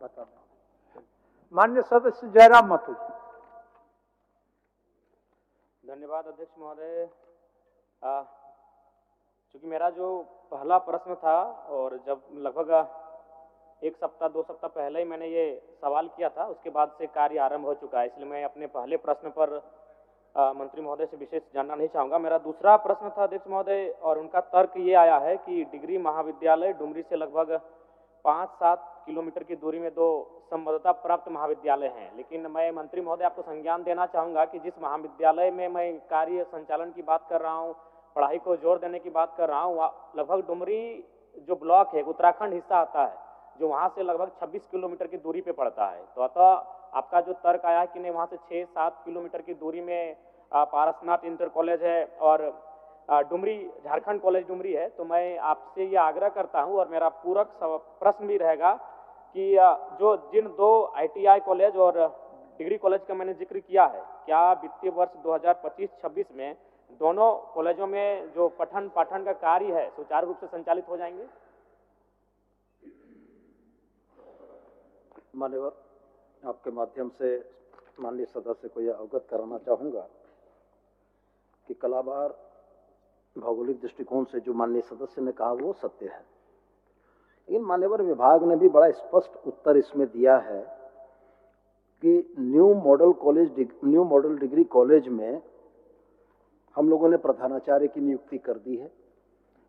बता दें। माननीय सदस्य जयराम माथुर जी। धन्यवाद अध्यक्ष महोदय। चूंकि मेरा जो पहला प्रश्न था और जब लगभग एक सप्ताह 2 सप्ताह पहले ही मैंने ये सवाल किया था, उसके बाद से कार्य आरंभ हो चुका है, इसलिए मैं अपने पहले प्रश्न पर मंत्री महोदय से विशेष जानना नहीं चाहूँगा। मेरा दूसरा प्रश्न था अध्यक्ष महोदय, और उनका तर्क ये आया है कि डिग्री महाविद्यालय डुमरी से लगभग 5-7 किलोमीटर की दूरी में 2 संबद्धता प्राप्त महाविद्यालय हैं, लेकिन मैं मंत्री महोदय आपको संज्ञान देना चाहूँगा कि जिस महाविद्यालय में मैं कार्य संचालन की बात कर रहा हूँ, पढ़ाई को जोर देने की बात कर रहा हूँ, लगभग डुमरी जो ब्लॉक है उत्तराखंड हिस्सा आता है, जो वहाँ से लगभग 26 किलोमीटर की दूरी पे पड़ता है। तो अतः आपका जो तर्क आया है कि नहीं वहाँ से 6-7 किलोमीटर की दूरी में पारसनाथ इंटर कॉलेज है और डुमरी झारखंड कॉलेज डुमरी है, तो मैं आपसे ये आग्रह करता हूँ और मेरा पूरक प्रश्न भी रहेगा कि जो जिन 2 ITI कॉलेज और डिग्री कॉलेज का मैंने जिक्र किया है, क्या वित्तीय वर्ष 2025-26 में दोनों कॉलेजों में जो पठन पाठन का कार्य है सुचारू रूप से संचालित हो जाएंगे? मान्यवर, आपके माध्यम से माननीय सदस्य को यह अवगत कराना चाहूँगा कि कलाबार भौगोलिक दृष्टिकोण से जो माननीय सदस्य ने कहा वो सत्य है, लेकिन मान्यवर विभाग ने भी बड़ा स्पष्ट उत्तर इसमें दिया है कि न्यू मॉडल डिग्री कॉलेज में हम लोगों ने प्रधानाचार्य की नियुक्ति कर दी है,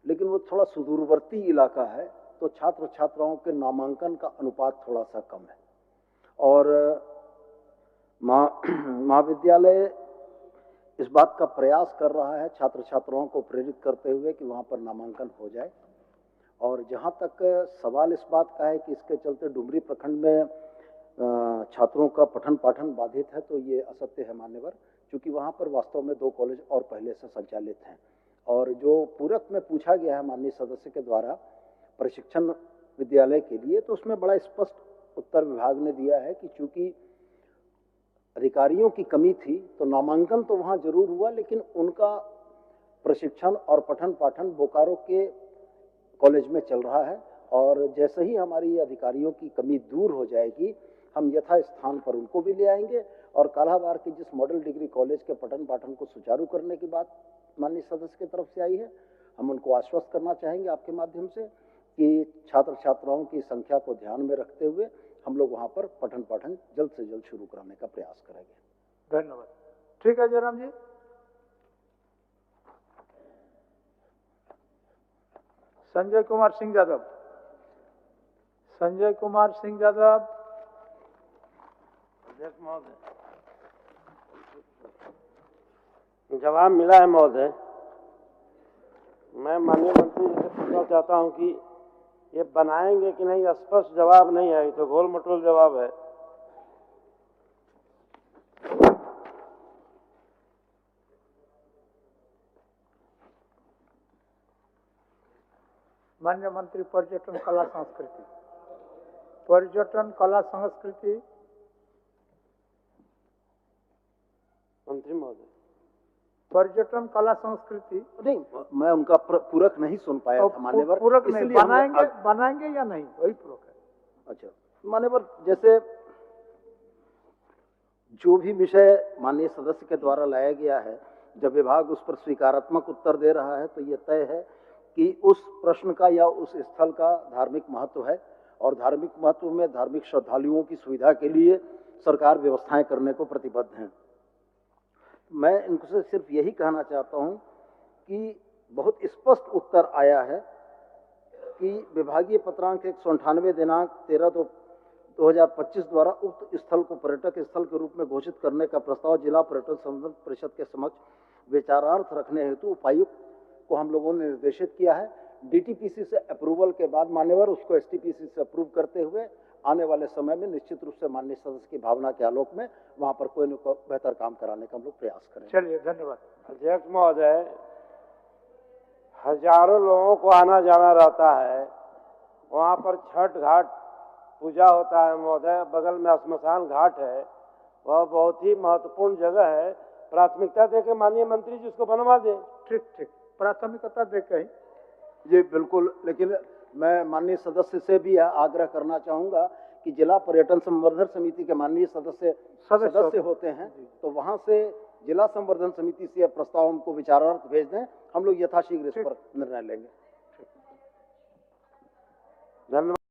लेकिन वो थोड़ा सुदूरवर्ती इलाका है, तो छात्र छात्राओं के नामांकन का अनुपात थोड़ा सा कम है और महाविद्यालय इस बात का प्रयास कर रहा है छात्र छात्राओं को प्रेरित करते हुए कि वहाँ पर नामांकन हो जाए। और जहाँ तक सवाल इस बात का है कि इसके चलते डुमरी प्रखंड में छात्रों का पठन पाठन बाधित है, तो ये असत्य है मान्यवर, क्योंकि वहाँ पर वास्तव में 2 कॉलेज और पहले से संचालित हैं। और जो पूरक में पूछा गया है माननीय सदस्य के द्वारा प्रशिक्षण विद्यालय के लिए, तो उसमें बड़ा स्पष्ट उत्तर विभाग ने दिया है कि चूंकि अधिकारियों की कमी थी तो नामांकन तो वहाँ जरूर हुआ, लेकिन उनका प्रशिक्षण और पठन पाठन बोकारो के कॉलेज में चल रहा है। और जैसे ही हमारी अधिकारियों की कमी दूर हो जाएगी, हम यथा स्थान पर उनको भी ले आएंगे और कालाबार के जिस मॉडल डिग्री कॉलेज के पठन पाठन को सुचारू करने की बात माननीय सदस्य की तरफ से आई है, हम उनको आश्वस्त करना चाहेंगे आपके माध्यम से कि छात्र छात्राओं की संख्या को ध्यान में रखते हुए हम लोग वहाँ पर पठन पाठन जल्द से जल्द शुरू कराने का प्रयास करेंगे। धन्यवाद। ठीक है जयराम जी। संजय कुमार सिंह यादव। संजय कुमार सिंह यादव। अध्यक्ष महोदय, जवाब मिला है महोदय। मैं माननीय मंत्री जी से पूछना चाहता हूं कि ये बनाएंगे कि नहीं, स्पष्ट जवाब नहीं है, तो गोल मटोल जवाब है। माननीय मंत्री पर्यटन कला संस्कृति। पर्यटन कला संस्कृति। मंत्री महोदय, पर्यटन कला संस्कृति नहीं, मैं उनका पूरक नहीं सुन पाया था मान्यवर। पूरक नहीं बनाएंगे या नहीं, वही पूरक है। अच्छा मान्यवर, जैसे जो भी विषय माननीय सदस्य के द्वारा लाया गया है, जब विभाग उस पर स्वीकारात्मक उत्तर दे रहा है तो ये तय है कि उस प्रश्न का या उस स्थल का धार्मिक महत्व है और धार्मिक महत्व में धार्मिक श्रद्धालुओं की सुविधा के लिए सरकार व्यवस्थाएं करने को प्रतिबद्ध हैं। मैं इनसे सिर्फ यही कहना चाहता हूं कि बहुत स्पष्ट उत्तर आया है कि विभागीय पत्रांक 198 दिनांक 13/2/2025 द्वारा उक्त स्थल को पर्यटक स्थल के रूप में घोषित करने का प्रस्ताव जिला पर्यटन संवर्धन परिषद के समक्ष विचारार्थ रखने हेतु उपायुक्त को हम लोगों ने निर्देशित किया है। DTPC से अप्रूवल के बाद मान्यवर उसको STPC से अप्रूव करते हुए आने वाले समय में निश्चित रूप से माननीय सदस्य की भावना के आलोक में वहां पर कोई न कोई बेहतर काम कराने का हम लोग प्रयास करें। चलिए धन्यवाद। अध्यक्ष महोदय, हजारों लोगों को आना जाना रहता है, वहाँ पर छठ घाट पूजा होता है महोदय, बगल में श्मशान घाट है, वह बहुत ही महत्वपूर्ण जगह है। प्राथमिकता देकर माननीय मंत्री जी उसको बनवा दें। ठीक, प्राथमिकता देकर जी बिल्कुल, लेकिन मैं माननीय सदस्य से भी आग्रह करना चाहूंगा कि जिला पर्यटन संवर्धन समिति के माननीय सदस्य होते हैं, तो वहां से जिला संवर्धन समिति से प्रस्ताव हमको विचारार्थ भेज दें, हम लोग यथाशीघ्र इस पर निर्णय लेंगे। धन्यवाद।